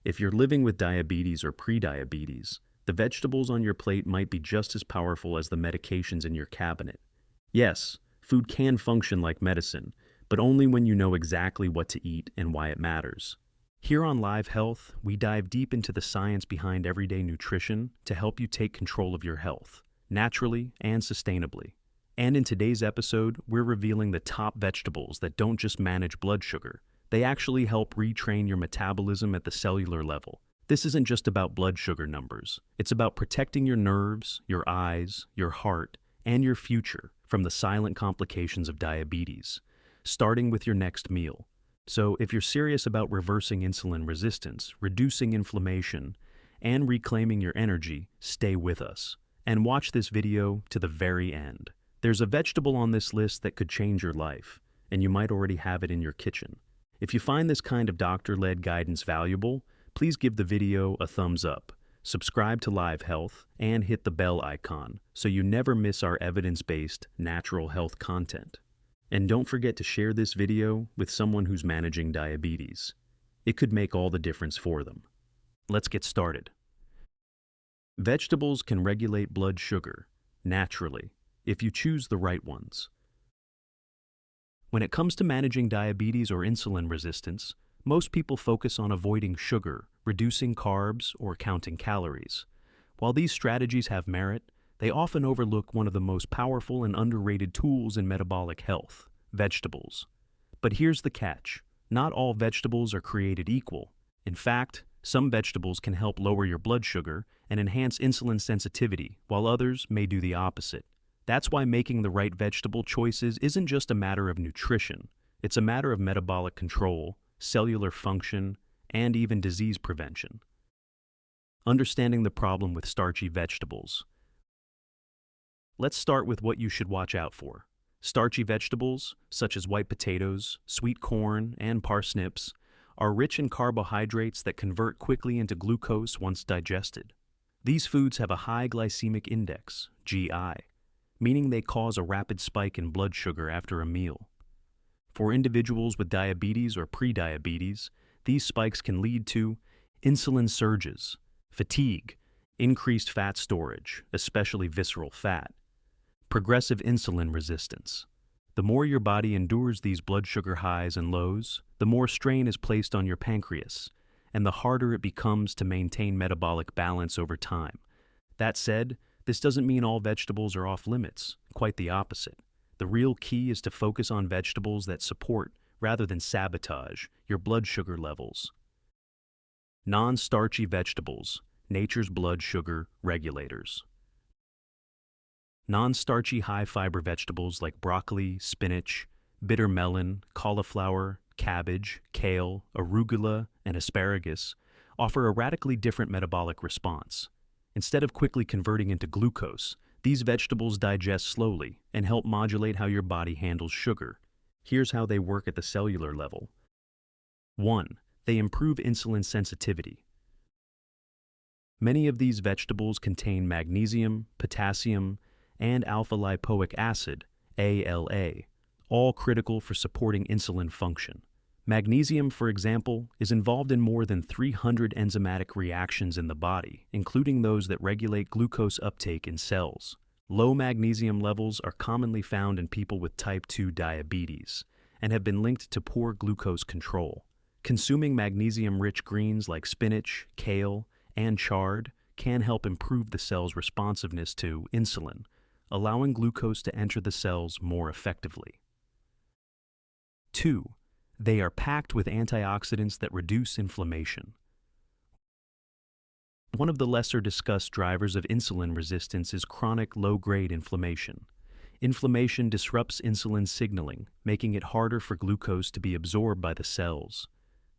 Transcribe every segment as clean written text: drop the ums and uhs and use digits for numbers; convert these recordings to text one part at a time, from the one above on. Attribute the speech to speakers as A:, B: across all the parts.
A: If you're living with diabetes or prediabetes, the vegetables on your plate might be just as powerful as the medications in your cabinet. Yes, food can function like medicine, but only when you know exactly what to eat and why it matters. Here on LiveHealth, we dive deep into the science behind everyday nutrition to help you take control of your health, naturally and sustainably. And in today's episode, we're revealing the top vegetables that don't just manage blood sugar. They actually help retrain your metabolism at the cellular level. This isn't just about blood sugar numbers. It's about protecting your nerves, your eyes, your heart, and your future from the silent complications of diabetes, starting with your next meal. So if you're serious about reversing insulin resistance, reducing inflammation, and reclaiming your energy, stay with us. And watch this video to the very end. There's a vegetable on this list that could change your life, and you might already have it in your kitchen. If you find this kind of doctor-led guidance valuable, please give the video a thumbs up, subscribe to LiveHealth, and hit the bell icon so you never miss our evidence-based, natural health content. And don't forget to share this video with someone who's managing diabetes. It could make all the difference for them. Let's get started. Vegetables can regulate blood sugar, naturally, if you choose the right ones. When it comes to managing diabetes or insulin resistance, most people focus on avoiding sugar, reducing carbs, or counting calories. While these strategies have merit, they often overlook one of the most powerful and underrated tools in metabolic health: vegetables. But here's the catch: not all vegetables are created equal. In fact, some vegetables can help lower your blood sugar and enhance insulin sensitivity, while others may do the opposite. That's why making the right vegetable choices isn't just a matter of nutrition. It's a matter of metabolic control, cellular function, and even disease prevention. Understanding the problem with starchy vegetables. Let's start with what you should watch out for. Starchy vegetables, such as white potatoes, sweet corn, and parsnips, are rich in carbohydrates that convert quickly into glucose once digested. These foods have a high glycemic index, GI, meaning they cause a rapid spike in blood sugar after a meal. For individuals with diabetes or prediabetes, these spikes can lead to insulin surges, fatigue, increased fat storage, especially visceral fat, progressive insulin resistance. The more your body endures these blood sugar highs and lows, the more strain is placed on your pancreas, and the harder it becomes to maintain metabolic balance over time. That said, this doesn't mean all vegetables are off limits, quite the opposite. The real key is to focus on vegetables that support, rather than sabotage, your blood sugar levels. Non-starchy vegetables, nature's blood sugar regulators. Non-starchy high-fiber vegetables like broccoli, spinach, bitter melon, cauliflower, cabbage, kale, arugula, and asparagus offer a radically different metabolic response. Instead of quickly converting into glucose, these vegetables digest slowly and help modulate how your body handles sugar. Here's how they work at the cellular level. 1. They improve insulin sensitivity. Many of these vegetables contain magnesium, potassium, and alpha-lipoic acid, ALA, all critical for supporting insulin function. Magnesium, for example, is involved in more than 300 enzymatic reactions in the body, including those that regulate glucose uptake in cells. Low magnesium levels are commonly found in people with type 2 diabetes and have been linked to poor glucose control. Consuming magnesium-rich greens like spinach, kale, and chard can help improve the cell's responsiveness to insulin, allowing glucose to enter the cells more effectively. 2. They are packed with antioxidants that reduce inflammation. One of the lesser discussed drivers of insulin resistance is chronic low-grade inflammation. Inflammation disrupts insulin signaling, making it harder for glucose to be absorbed by the cells.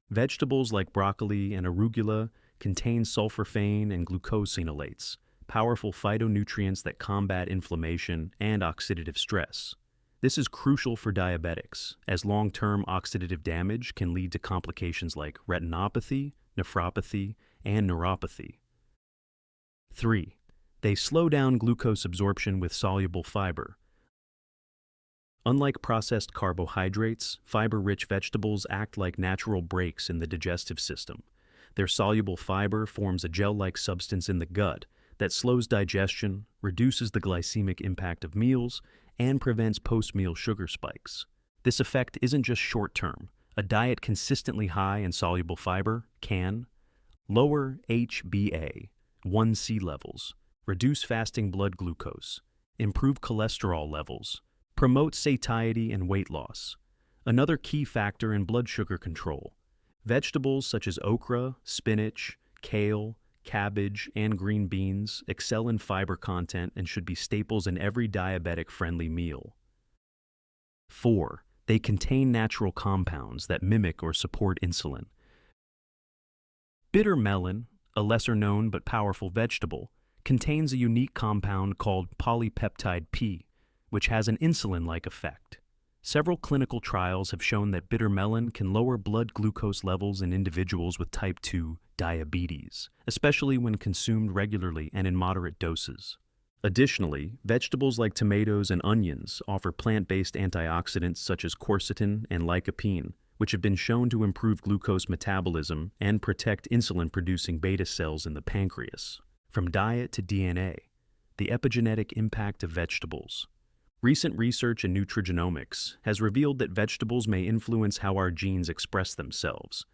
A: Vegetables like broccoli and arugula contain sulforaphane and glucosinolates, powerful phytonutrients that combat inflammation and oxidative stress. This is crucial for diabetics, as long-term oxidative damage can lead to complications like retinopathy, nephropathy, and neuropathy. 3. They slow down glucose absorption with soluble fiber. Unlike processed carbohydrates, fiber-rich vegetables act like natural brakes in the digestive system. Their soluble fiber forms a gel-like substance in the gut that slows digestion, reduces the glycemic impact of meals, and prevents post-meal sugar spikes. This effect isn't just short-term. A diet consistently high in soluble fiber can lower HbA1c levels, reduce fasting blood glucose, improve cholesterol levels, promote satiety and weight loss. Another key factor in blood sugar control. Vegetables such as okra, spinach, kale, cabbage, and green beans excel in fiber content and should be staples in every diabetic-friendly meal. 4. They contain natural compounds that mimic or support insulin. Bitter melon, a lesser-known but powerful vegetable, contains a unique compound called polypeptide P, which has an insulin-like effect. Several clinical trials have shown that bitter melon can lower blood glucose levels in individuals with type 2 diabetes, especially when consumed regularly and in moderate doses. Additionally, vegetables like tomatoes and onions offer plant-based antioxidants such as quercetin and lycopene, which have been shown to improve glucose metabolism and protect insulin-producing beta cells in the pancreas. From diet to DNA, the epigenetic impact of vegetables. Recent research in nutrigenomics has revealed that vegetables may influence how our genes express themselves,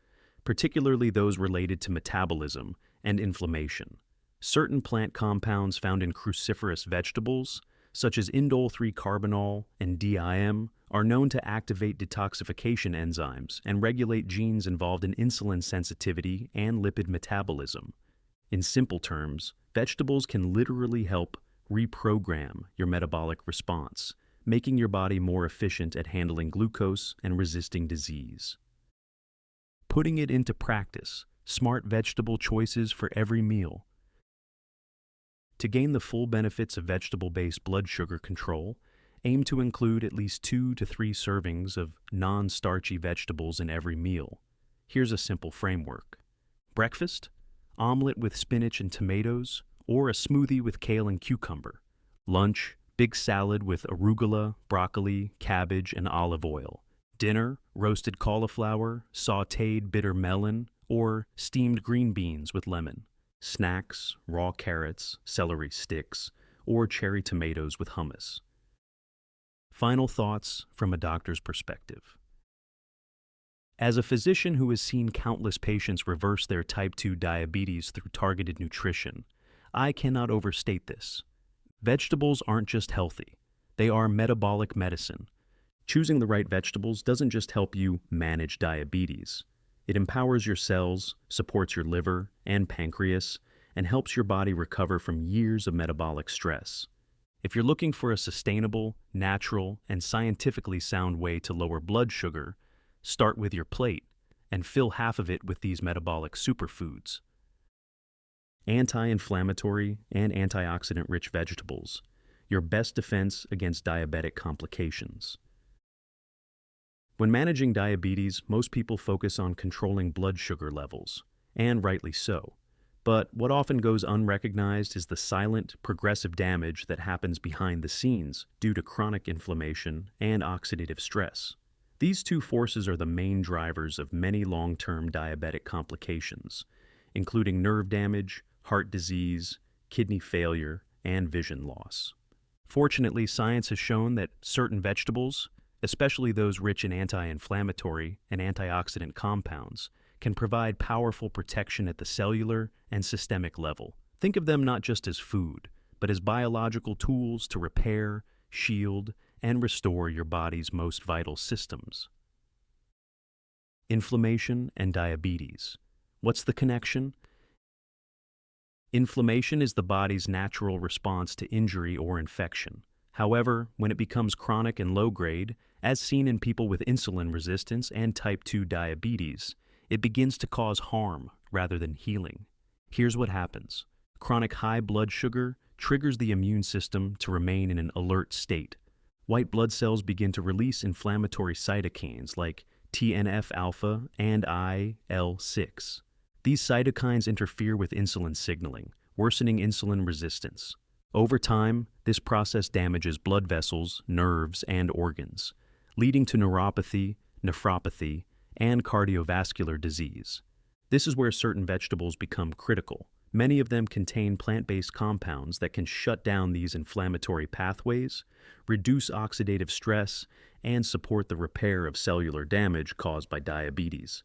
A: particularly those related to metabolism and inflammation. Certain plant compounds found in cruciferous vegetables, such as indole-3-carbinol and DIM, are known to activate detoxification enzymes and regulate genes involved in insulin sensitivity and lipid metabolism. In simple terms, vegetables can literally help reprogram your metabolic response, making your body more efficient at handling glucose and resisting disease. Putting it into practice, smart vegetable choices for every meal. To gain the full benefits of vegetable-based blood sugar control, aim to include at least 2 to 3 servings of non-starchy vegetables in every meal. Here's a simple framework. Breakfast: omelet with spinach and tomatoes, or a smoothie with kale and cucumber. Lunch: big salad with arugula, broccoli, cabbage, and olive oil. Dinner: roasted cauliflower, sautéed bitter melon, or steamed green beans with lemon. Snacks: raw carrots, celery sticks, or cherry tomatoes with hummus. Final thoughts from a doctor's perspective. As a physician who has seen countless patients reverse their type 2 diabetes through targeted nutrition, I cannot overstate this. Vegetables aren't just healthy, they are metabolic medicine. Choosing the right vegetables doesn't just help you manage diabetes. It empowers your cells, supports your liver and pancreas, and helps your body recover from years of metabolic stress. If you're looking for a sustainable, natural, and scientifically sound way to lower blood sugar, start with your plate and fill half of it with these metabolic superfoods. Anti-inflammatory and antioxidant-rich vegetables, your best defense against diabetic complications. When managing diabetes, most people focus on controlling blood sugar levels, and rightly so. But what often goes unrecognized is the silent, progressive damage that happens behind the scenes due to chronic inflammation and oxidative stress. These two forces are the main drivers of many long-term diabetic complications, including nerve damage, heart disease, kidney failure, and vision loss. Fortunately, science has shown that certain vegetables, especially those rich in anti-inflammatory and antioxidant compounds, can provide powerful protection at the cellular and systemic level. Think of them not just as food, but as biological tools to repair, shield, and restore your body's most vital systems. Inflammation and diabetes. What's the connection? Inflammation is the body's natural response to injury or infection. However, when it becomes chronic and low-grade, as seen in people with insulin resistance and type 2 diabetes, it begins to cause harm rather than healing. Here's what happens. Chronic high blood sugar triggers the immune system to remain in an alert state. White blood cells begin to release inflammatory cytokines like TNF-alpha and IL-6. These cytokines interfere with insulin signaling, worsening insulin resistance. Over time, this process damages blood vessels, nerves, and organs, leading to neuropathy, nephropathy, and cardiovascular disease. This is where certain vegetables become critical. Many of them contain plant-based compounds that can shut down these inflammatory pathways, reduce oxidative stress, and support the repair of cellular damage caused by diabetes.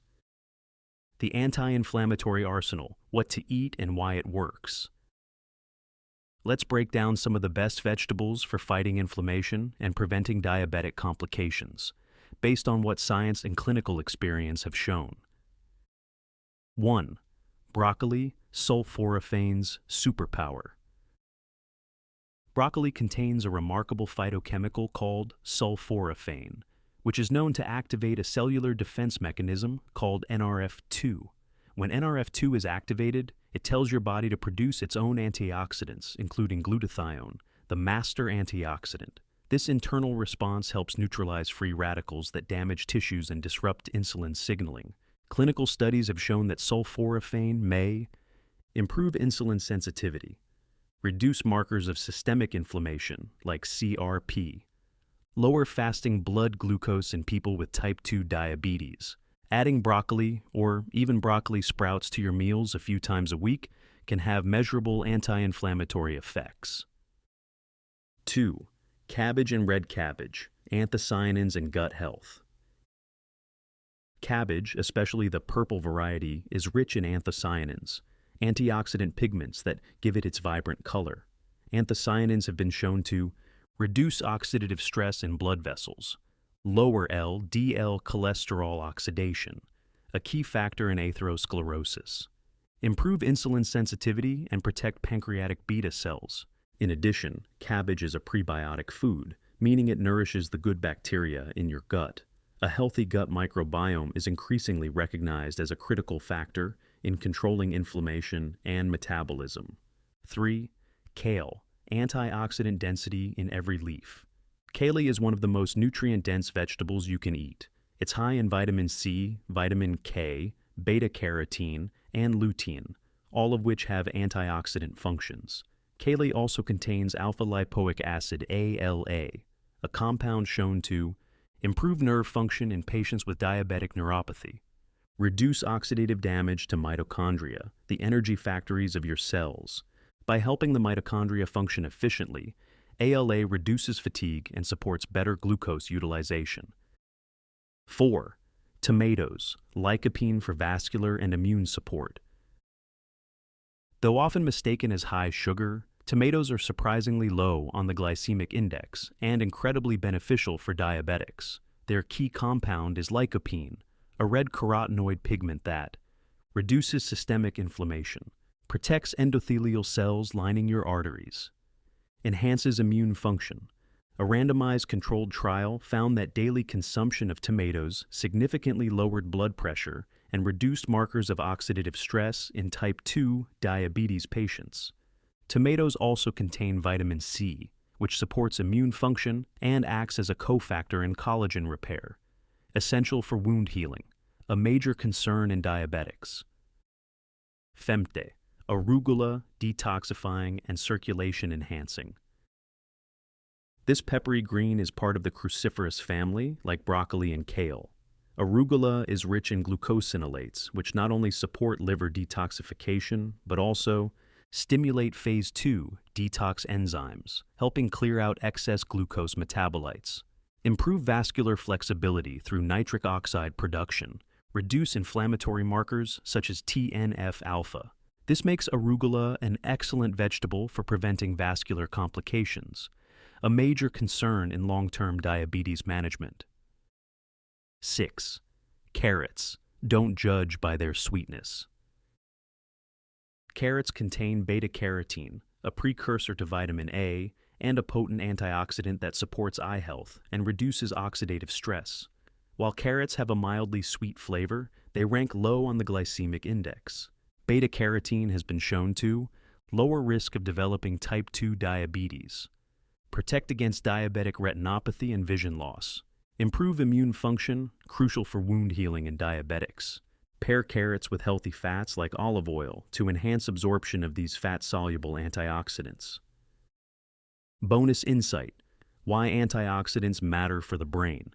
A: The anti-inflammatory arsenal, what to eat and why it works. Let's break down some of the best vegetables for fighting inflammation and preventing diabetic complications, based on what science and clinical experience have shown. 1. Broccoli, sulforaphane's superpower. Broccoli contains a remarkable phytochemical called sulforaphane, which is known to activate a cellular defense mechanism called NRF2. When NRF2 is activated, it tells your body to produce its own antioxidants, including glutathione, the master antioxidant. This internal response helps neutralize free radicals that damage tissues and disrupt insulin signaling. Clinical studies have shown that sulforaphane may improve insulin sensitivity, reduce markers of systemic inflammation like CRP, lower fasting blood glucose in people with type 2 diabetes. Adding broccoli or even broccoli sprouts to your meals a few times a week can have measurable anti-inflammatory effects. 2. Cabbage and red cabbage, anthocyanins and gut health. Cabbage, especially the purple variety, is rich in anthocyanins, antioxidant pigments that give it its vibrant color. Anthocyanins have been shown to reduce oxidative stress in blood vessels, lower LDL cholesterol oxidation, a key factor in atherosclerosis, improve insulin sensitivity, and protect pancreatic beta cells. In addition, cabbage is a prebiotic food, meaning it nourishes the good bacteria in your gut. A healthy gut microbiome is increasingly recognized as a critical factor in controlling inflammation and metabolism. 3. Kale, antioxidant density in every leaf. Kale is one of the most nutrient-dense vegetables you can eat. It's high in vitamin C, vitamin K, beta-carotene, and lutein, all of which have antioxidant functions. Kale also contains alpha-lipoic acid ALA, a compound shown to improve nerve function in patients with diabetic neuropathy, reduce oxidative damage to mitochondria, the energy factories of your cells. By helping the mitochondria function efficiently, ALA reduces fatigue and supports better glucose utilization. 4. Tomatoes, lycopene for vascular and immune support. Though often mistaken as high sugar, tomatoes are surprisingly low on the glycemic index and incredibly beneficial for diabetics. Their key compound is lycopene, a red carotenoid pigment that reduces systemic inflammation, protects endothelial cells lining your arteries, enhances immune function. A randomized controlled trial found that daily consumption of tomatoes significantly lowered blood pressure and reduced markers of oxidative stress in type 2 diabetes patients. Tomatoes also contain vitamin C, which supports immune function and acts as a cofactor in collagen repair, essential for wound healing, a major concern in diabetics. Femte, arugula, detoxifying and circulation enhancing. This peppery green is part of the cruciferous family, like broccoli and kale. Arugula is rich in glucosinolates, which not only support liver detoxification, but also stimulate phase 2 detox enzymes, helping clear out excess glucose metabolites, improve vascular flexibility through nitric oxide production, reduce inflammatory markers such as TNF-alpha. This makes arugula an excellent vegetable for preventing vascular complications, a major concern in long-term diabetes management. 6. Carrots. Don't judge by their sweetness. Carrots contain beta-carotene, a precursor to vitamin A, and a potent antioxidant that supports eye health and reduces oxidative stress. While carrots have a mildly sweet flavor, they rank low on the glycemic index. Beta-carotene has been shown to lower risk of developing type 2 diabetes, protect against diabetic retinopathy and vision loss, improve immune function, crucial for wound healing in diabetics. Pair carrots with healthy fats like olive oil to enhance absorption of these fat-soluble antioxidants. Bonus insight: why antioxidants matter for the brain.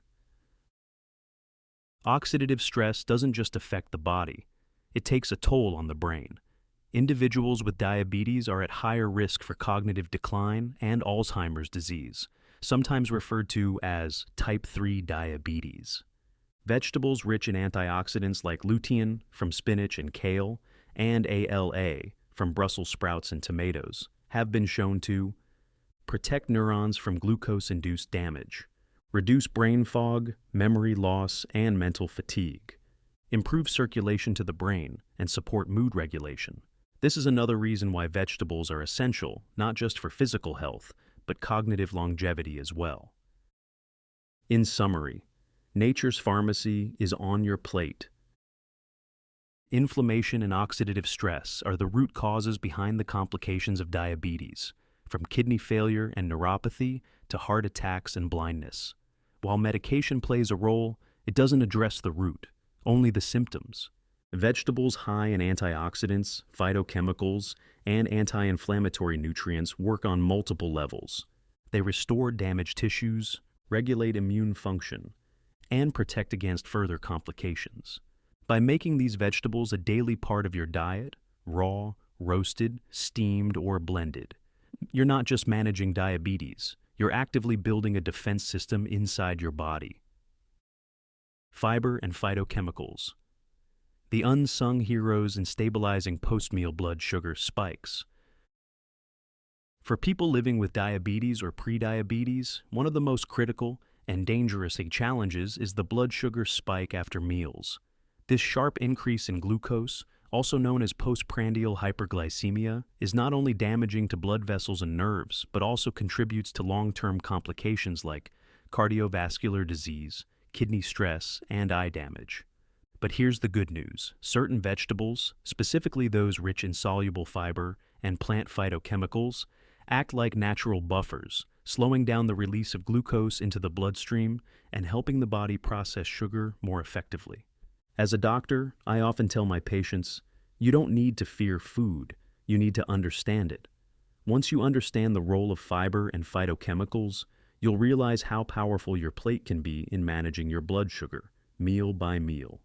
A: Oxidative stress doesn't just affect the body, it takes a toll on the brain. Individuals with diabetes are at higher risk for cognitive decline and Alzheimer's disease, sometimes referred to as type 3 diabetes. Vegetables rich in antioxidants like lutein from spinach and kale and ALA from Brussels sprouts and tomatoes have been shown to protect neurons from glucose-induced damage, reduce brain fog, memory loss, and mental fatigue, improve circulation to the brain, and support mood regulation. This is another reason why vegetables are essential, not just for physical health, but cognitive longevity as well. In summary, nature's pharmacy is on your plate. Inflammation and oxidative stress are the root causes behind the complications of diabetes, from kidney failure and neuropathy to heart attacks and blindness. While medication plays a role, it doesn't address the root, only the symptoms. Vegetables high in antioxidants, phytochemicals, and anti-inflammatory nutrients work on multiple levels. They restore damaged tissues, regulate immune function, and protect against further complications. By making these vegetables a daily part of your diet, raw, roasted, steamed, or blended, you're not just managing diabetes, you're actively building a defense system inside your body. Fiber and phytochemicals. The unsung heroes in stabilizing post-meal blood sugar spikes. For people living with diabetes or prediabetes, one of the most critical and dangerous challenges is the blood sugar spike after meals. This sharp increase in glucose, also known as postprandial hyperglycemia, is not only damaging to blood vessels and nerves, but also contributes to long-term complications like cardiovascular disease, kidney stress, and eye damage. But here's the good news. Certain vegetables, specifically those rich in soluble fiber and plant phytochemicals, act like natural buffers, slowing down the release of glucose into the bloodstream and helping the body process sugar more effectively. As a doctor, I often tell my patients, you don't need to fear food, you need to understand it. Once you understand the role of fiber and phytochemicals, you'll realize how powerful your plate can be in managing your blood sugar, meal by meal.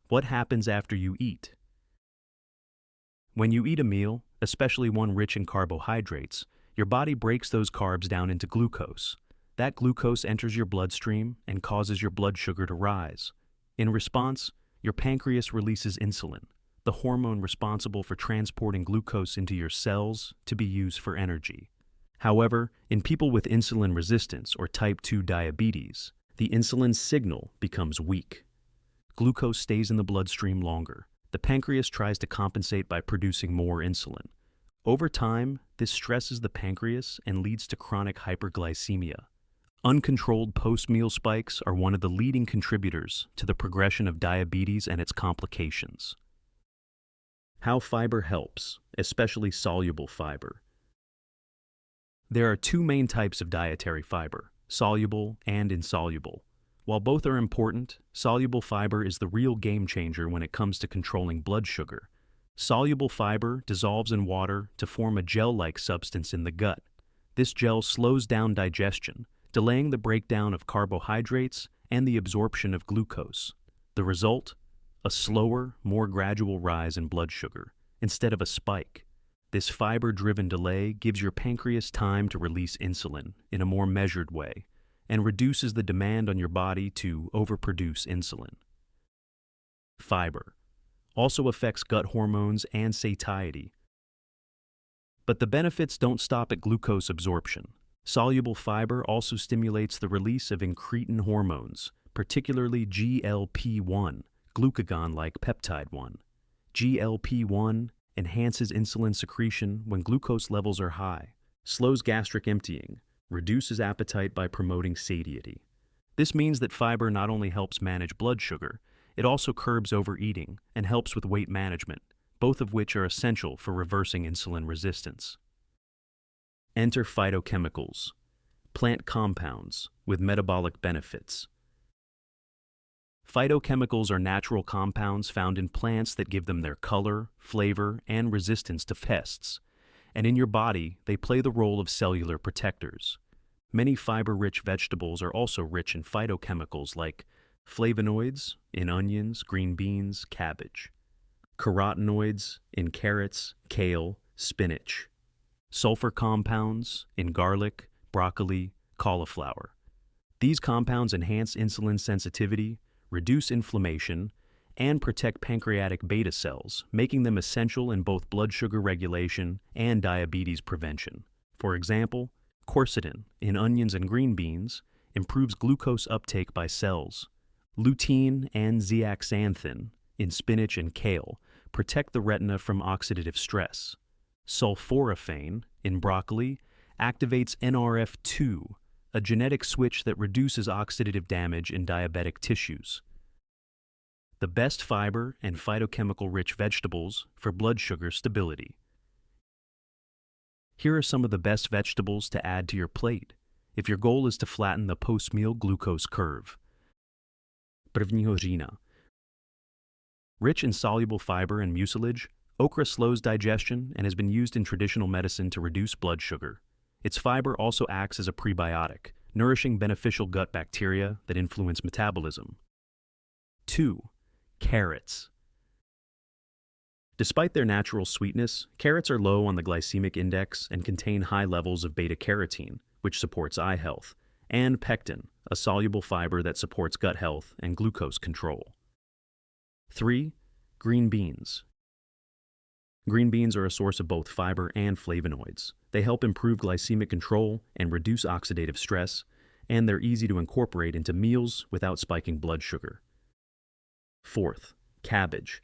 A: What happens after you eat? When you eat a meal, especially one rich in carbohydrates, your body breaks those carbs down into glucose. That glucose enters your bloodstream and causes your blood sugar to rise. In response, your pancreas releases insulin, the hormone responsible for transporting glucose into your cells to be used for energy. However, in people with insulin resistance or type 2 diabetes, the insulin signal becomes weak. Glucose stays in the bloodstream longer. The pancreas tries to compensate by producing more insulin. Over time, this stresses the pancreas and leads to chronic hyperglycemia. Uncontrolled post-meal spikes are one of the leading contributors to the progression of diabetes and its complications. How fiber helps, especially soluble fiber. There are two main types of dietary fiber, soluble and insoluble. While both are important, soluble fiber is the real game changer when it comes to controlling blood sugar. Soluble fiber dissolves in water to form a gel-like substance in the gut. This gel slows down digestion, delaying the breakdown of carbohydrates and the absorption of glucose. The result? A slower, more gradual rise in blood sugar, instead of a spike. This fiber-driven delay gives your pancreas time to release insulin in a more measured way, and reduces the demand on your body to overproduce insulin. Fiber also affects gut hormones and satiety. But the benefits don't stop at glucose absorption. Soluble fiber also stimulates the release of incretin hormones, particularly GLP-1, glucagon-like peptide 1. GLP-1 enhances insulin secretion when glucose levels are high, slows gastric emptying, reduces appetite by promoting satiety. This means that fiber not only helps manage blood sugar, it also curbs overeating and helps with weight management, both of which are essential for reversing insulin resistance. Enter phytochemicals, plant compounds with metabolic benefits. Phytochemicals are natural compounds found in plants that give them their color, flavor, and resistance to pests. And in your body, they play the role of cellular protectors. Many fiber-rich vegetables are also rich in phytochemicals like flavonoids in onions, green beans, cabbage. carotenoids in carrots, kale, spinach, sulfur compounds in garlic, broccoli, cauliflower. These compounds enhance insulin sensitivity, reduce inflammation, and protect pancreatic beta cells, making them essential in both blood sugar regulation and diabetes prevention. For example, quercetin in onions and green beans improves glucose uptake by cells. Lutein and zeaxanthin in spinach and kale protect the retina from oxidative stress. Sulforaphane in broccoli activates NRF2, a genetic switch that reduces oxidative damage in diabetic tissues. The best fiber and phytochemical-rich vegetables for blood sugar stability. Here are some of the best vegetables to add to your plate if your goal is to flatten the post-meal glucose curve. Prvního Rich in soluble fiber and mucilage, okra slows digestion and has been used in traditional medicine to reduce blood sugar. Its fiber also acts as a prebiotic, nourishing beneficial gut bacteria that influence metabolism. 2. Carrots. Despite their natural sweetness, carrots are low on the glycemic index and contain high levels of beta-carotene, which supports eye health, and pectin, a soluble fiber that supports gut health and glucose control. 3. Green beans. Green beans are a source of both fiber and flavonoids. They help improve glycemic control and reduce oxidative stress, and they're easy to incorporate into meals without spiking blood sugar. 4th, cabbage.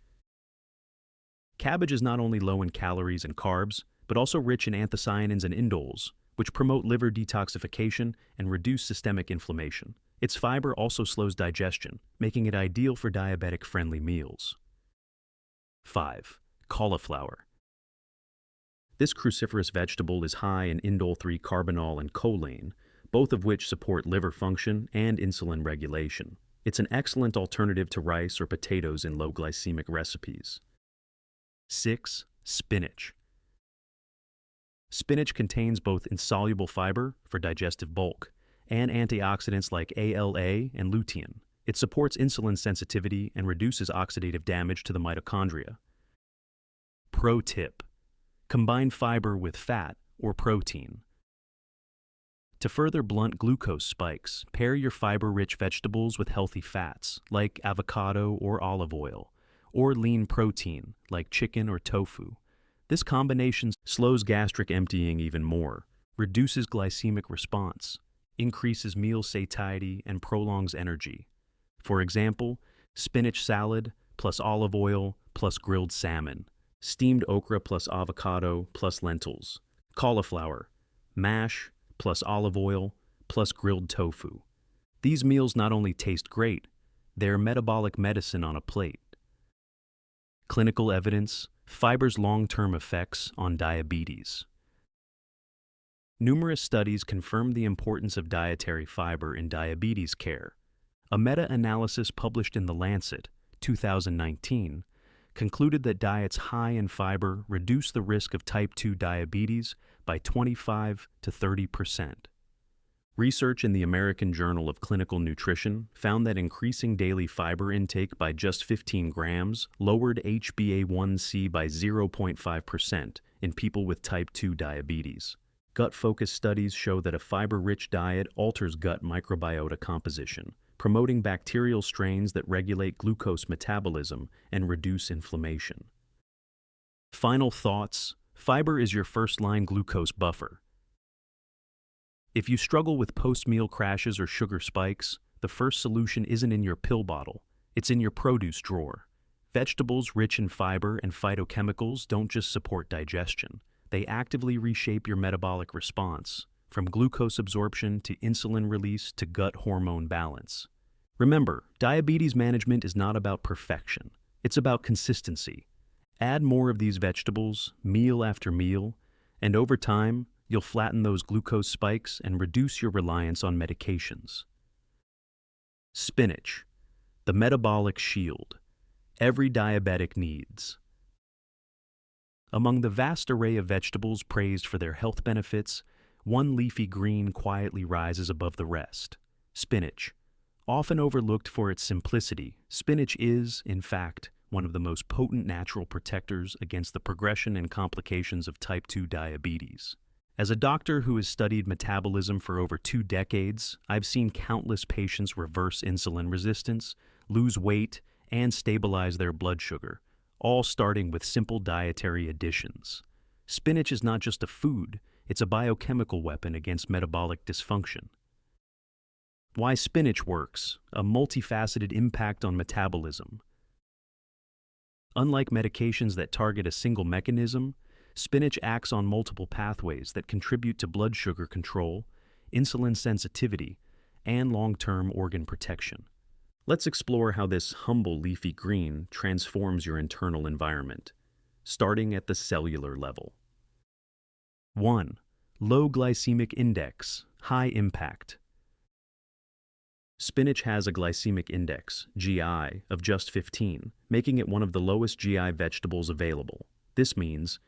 A: Cabbage is not only low in calories and carbs, but also rich in anthocyanins and indoles, which promote liver detoxification and reduce systemic inflammation. Its fiber also slows digestion, making it ideal for diabetic-friendly meals. 5. Cauliflower. This cruciferous vegetable is high in indole-3 carbinol and choline, both of which support liver function and insulin regulation. It's an excellent alternative to rice or potatoes in low glycemic recipes. 6. Spinach. Spinach contains both insoluble fiber for digestive bulk and antioxidants like ALA and lutein. It supports insulin sensitivity and reduces oxidative damage to the mitochondria. Pro tip: combine fiber with fat or protein. To further blunt glucose spikes, pair your fiber-rich vegetables with healthy fats like avocado or olive oil, or lean protein like chicken or tofu. This combination slows gastric emptying even more, reduces glycemic response, increases meal satiety, and prolongs energy. For example, spinach salad plus olive oil plus grilled salmon, steamed okra plus avocado plus lentils, cauliflower, mash plus olive oil plus grilled tofu. These meals not only taste great, they're metabolic medicine on a plate. Clinical evidence: fiber's long-term effects on diabetes. Numerous studies confirm the importance of dietary fiber in diabetes care. A meta-analysis published in The Lancet, 2019, concluded that diets high in fiber reduce the risk of type 2 diabetes by 25 to 30%. Research in the American Journal of Clinical Nutrition found that increasing daily fiber intake by just 15 grams lowered HbA1c by 0.5% in people with type 2 diabetes. Gut-focused studies show that a fiber-rich diet alters gut microbiota composition, promoting bacterial strains that regulate glucose metabolism and reduce inflammation. Final thoughts: fiber is your first-line glucose buffer. If you struggle with post-meal crashes or sugar spikes, the first solution isn't in your pill bottle, it's in your produce drawer. Vegetables rich in fiber and phytochemicals don't just support digestion, they actively reshape your metabolic response, from glucose absorption to insulin release to gut hormone balance. Remember, diabetes management is not about perfection, it's about consistency. Add more of these vegetables, meal after meal, and over time, you'll flatten those glucose spikes and reduce your reliance on medications. Spinach, the metabolic shield every diabetic needs. Among the vast array of vegetables praised for their health benefits, one leafy green quietly rises above the rest: spinach. Often overlooked for its simplicity, spinach is, in fact, one of the most potent natural protectors against the progression and complications of type 2 diabetes. As a doctor who has studied metabolism for over 2 decades, I've seen countless patients reverse insulin resistance, lose weight, and stabilize their blood sugar, all starting with simple dietary additions. Spinach is not just a food, it's a biochemical weapon against metabolic dysfunction. Why spinach works: a multifaceted impact on metabolism. Unlike medications that target a single mechanism, spinach acts on multiple pathways that contribute to blood sugar control, insulin sensitivity, and long-term organ protection. Let's explore how this humble leafy green transforms your internal environment, starting at the cellular level. 1. Low glycemic index, high impact. Spinach has a glycemic index, GI, of just 15, making it one of the lowest GI vegetables available. This means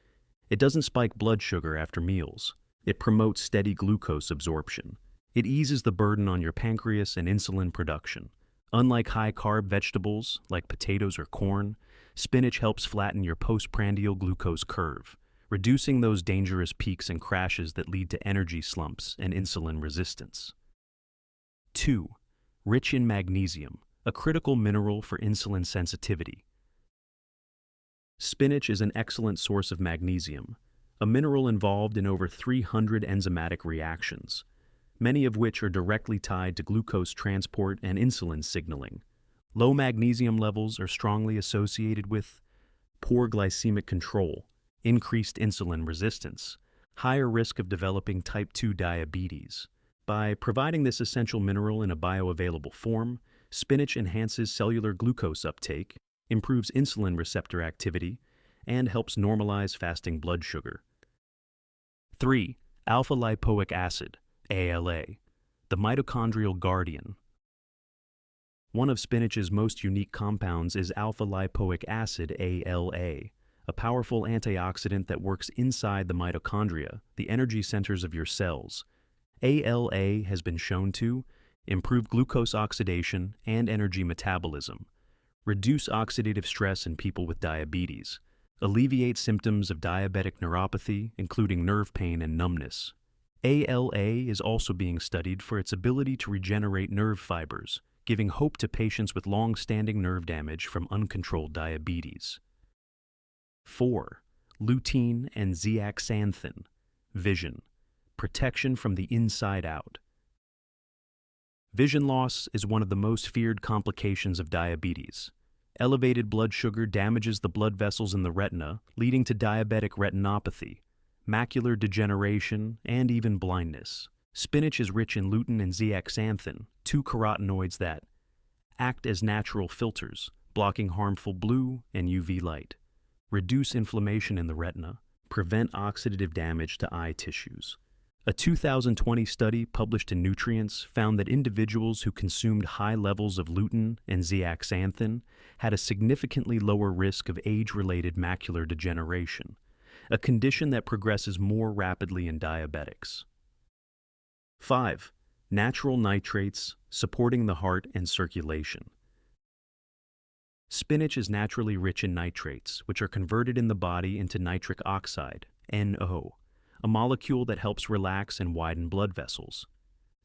A: it doesn't spike blood sugar after meals. It promotes steady glucose absorption. It eases the burden on your pancreas and insulin production. Unlike high-carb vegetables like potatoes or corn, spinach helps flatten your postprandial glucose curve, reducing those dangerous peaks and crashes that lead to energy slumps and insulin resistance. 2. Rich in magnesium, a critical mineral for insulin sensitivity. Spinach is an excellent source of magnesium, a mineral involved in over 300 enzymatic reactions, many of which are directly tied to glucose transport and insulin signaling. Low magnesium levels are strongly associated with poor glycemic control, increased insulin resistance, higher risk of developing type 2 diabetes. By providing this essential mineral in a bioavailable form, spinach enhances cellular glucose uptake, improves insulin receptor activity, and helps normalize fasting blood sugar. 3. Alpha-lipoic acid, ALA, the mitochondrial guardian. One of spinach's most unique compounds is alpha-lipoic acid, ALA, a powerful antioxidant that works inside the mitochondria, the energy centers of your cells. ALA has been shown to improve glucose oxidation and energy metabolism, reduce oxidative stress in people with diabetes, alleviate symptoms of diabetic neuropathy, including nerve pain and numbness. ALA is also being studied for its ability to regenerate nerve fibers, giving hope to patients with long-standing nerve damage from uncontrolled diabetes. 4. Lutein and zeaxanthin, vision, protection from the inside out. Vision loss is one of the most feared complications of diabetes. Elevated blood sugar damages the blood vessels in the retina, leading to diabetic retinopathy, macular degeneration, and even blindness. Spinach is rich in lutein and zeaxanthin, 2 carotenoids that act as natural filters, blocking harmful blue and UV light, reduce inflammation in the retina, prevent oxidative damage to eye tissues. A 2020 study published in Nutrients found that individuals who consumed high levels of lutein and zeaxanthin had a significantly lower risk of age-related macular degeneration, a condition that progresses more rapidly in diabetics. 5. Natural nitrates, supporting the heart and circulation. Spinach is naturally rich in nitrates, which are converted in the body into nitric oxide, NO, a molecule that helps relax and widen blood vessels.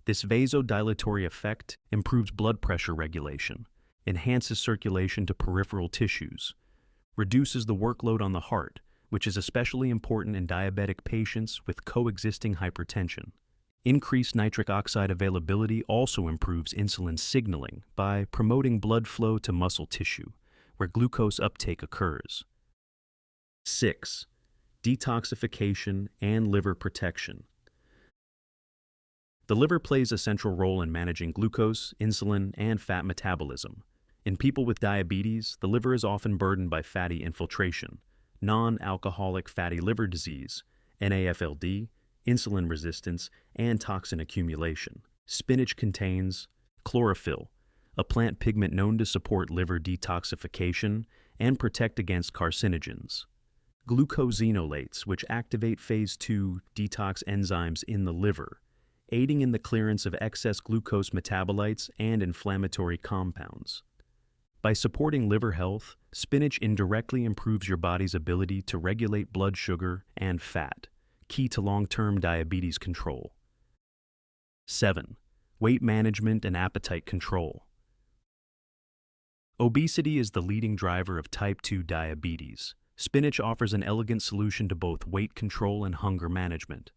A: This vasodilatory effect improves blood pressure regulation, enhances circulation to peripheral tissues, reduces the workload on the heart, which is especially important in diabetic patients with coexisting hypertension. Increased nitric oxide availability also improves insulin signaling by promoting blood flow to muscle tissue, where glucose uptake occurs. 6. Detoxification and liver protection. The liver plays a central role in managing glucose, insulin, and fat metabolism. In people with diabetes, the liver is often burdened by fatty infiltration, non-alcoholic fatty liver disease, NAFLD, insulin resistance, and toxin accumulation. Spinach contains chlorophyll, a plant pigment known to support liver detoxification and protect against carcinogens. Glucosinolates, which activate phase 2 detox enzymes in the liver, aiding in the clearance of excess glucose metabolites and inflammatory compounds. By supporting liver health, spinach indirectly improves your body's ability to regulate blood sugar and fat, key to long-term diabetes control. 7. Weight management and appetite control. Obesity is the leading driver of type 2 diabetes. Spinach offers an elegant solution to both weight control and hunger management.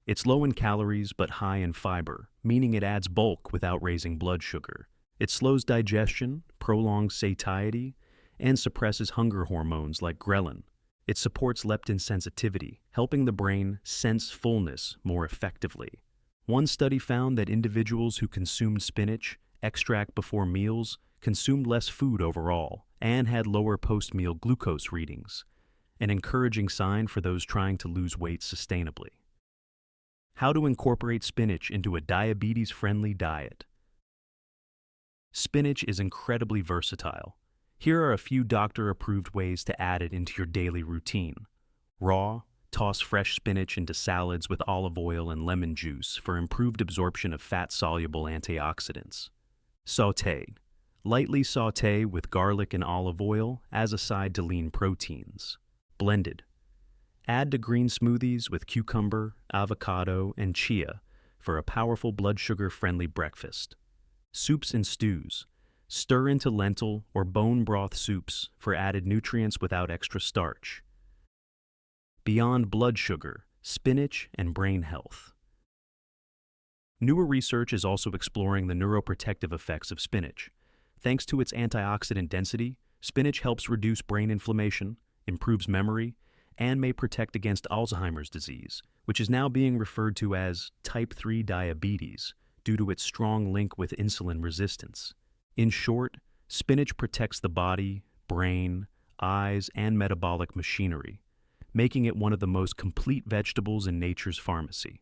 A: It's low in calories but high in fiber, meaning it adds bulk without raising blood sugar. It slows digestion, prolongs satiety, and suppresses hunger hormones like ghrelin. It supports leptin sensitivity, helping the brain sense fullness more effectively. One study found that individuals who consumed spinach extract before meals consumed less food overall and had lower post-meal glucose readings, an encouraging sign for those trying to lose weight sustainably. How to incorporate spinach into a diabetes-friendly diet. Spinach is incredibly versatile. Here are a few doctor-approved ways to add it into your daily routine. Raw, toss fresh spinach into salads with olive oil and lemon juice for improved absorption of fat-soluble antioxidants. Sauté. Lightly sauté with garlic and olive oil as a side to lean proteins. Blended. Add to green smoothies with cucumber, avocado, and chia for a powerful blood sugar-friendly breakfast. Soups and stews. Stir into lentil or bone broth soups for added nutrients without extra starch. Beyond blood sugar, spinach and brain health. Newer research is also exploring the neuroprotective effects of spinach. Thanks to its antioxidant density, spinach helps reduce brain inflammation, improves memory, and may protect against Alzheimer's disease, which is now being referred to as type 3 diabetes due to its strong link with insulin resistance. In short, spinach protects the body, brain, eyes, and metabolic machinery, making it one of the most complete vegetables in nature's pharmacy.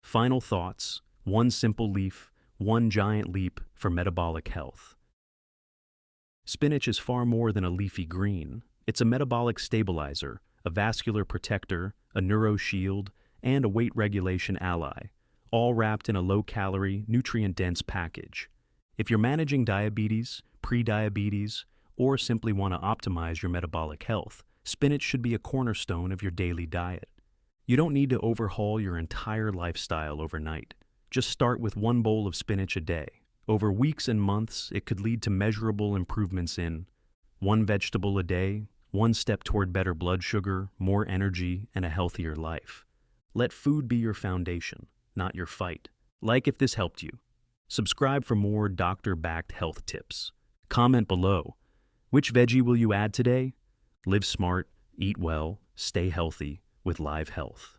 A: Final thoughts: one simple leaf, one giant leap for metabolic health. Spinach is far more than a leafy green. It's a metabolic stabilizer, a vascular protector, a neuro shield, and a weight regulation ally, all wrapped in a low-calorie, nutrient-dense package. If you're managing diabetes, prediabetes, or simply want to optimize your metabolic health, spinach should be a cornerstone of your daily diet. You don't need to overhaul your entire lifestyle overnight. Just start with one bowl of spinach a day. Over weeks and months, it could lead to measurable improvements in one vegetable a day, one step toward better blood sugar, more energy, and a healthier life. Let food be your foundation, not your fight. Like if this helped you. Subscribe for more doctor-backed health tips. Comment below. Which veggie will you add today? Live smart, eat well, stay healthy with LiveHealth.